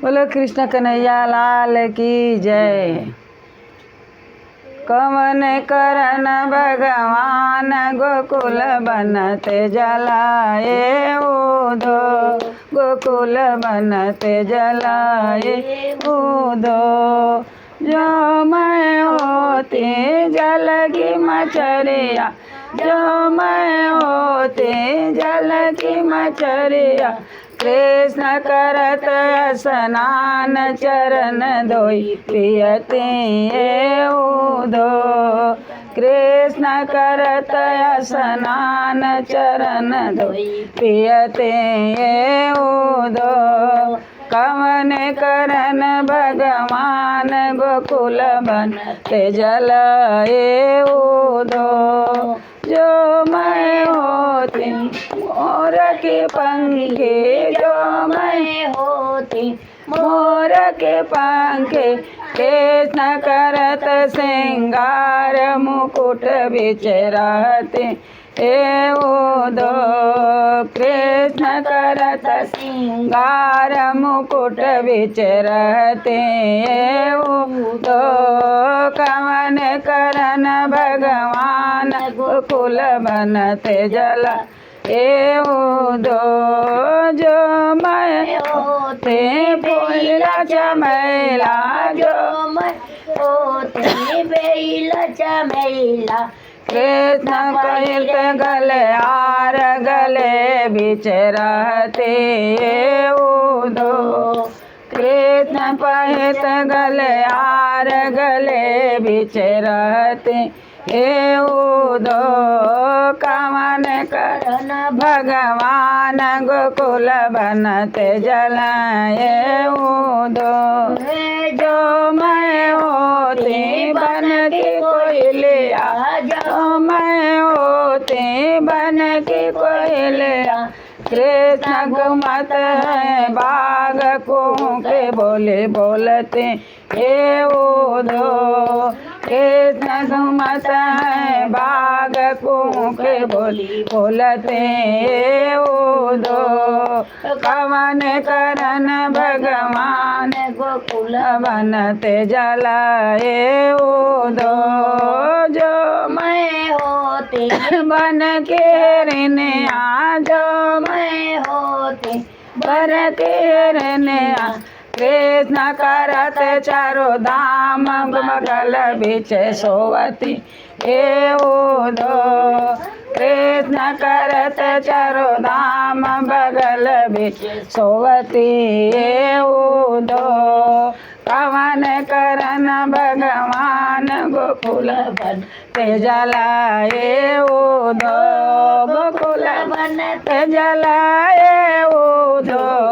बोलो कृष्ण कन्हैया लाल की जय। कवन करन भगवान गोकुल बनते जलाए उदो, गोकुल बनते जलाए उदो। जो मैं होती जल की मछरिया, जो मैं होती जल की मछरिया, कृष्ण करत स्नान चरण धोई पियते उदो। कृष्ण करत स्नान चरण धोई पियते उदो। कवन करन भगवान गोकुल बनते जलाए उदो। जो मैं होती मोर के पंखे, जो मैं होती मोर के पंखे, कृष्ण करत श्रृंगार मुकुट बिच रहते उदो। कृष्ण करत श्रृंगार मुकुट बिच रहते उदो। कवन करन भगवान गोकुल बनते जला उदो। जो मैं होते बेला चमेला, जो मैं होते बेला चमेला, कृष्ण कहत गले आर गले बिच रहते उदो। कृष्ण कहत गले आर गले बिच रहते उदो। कवन करन भगवान गोकुल बनते जलाए उदो। जो मैं होती बन की कोयलिया, जो मैं होती बन की कोयलिया, कृष्ण घूमत है बाग के बोले बोलते उदो। कृष्ण घूमत है बाग के बोली बोलते उदो। कवन करन भगवान गोकुल बनते जलाए उदो। जो मैं होती बन के रनिया, जो मैं होती बन के रनिया, कृष्ण करत चारो धाम बगल बिच सोवती उदो। कृष्ण करत चारो धाम बगल बिच सोवती उदो। कवन करन भगवान गोकुल बनते जलाए उदो, गोकुल बनते जलाए उदो।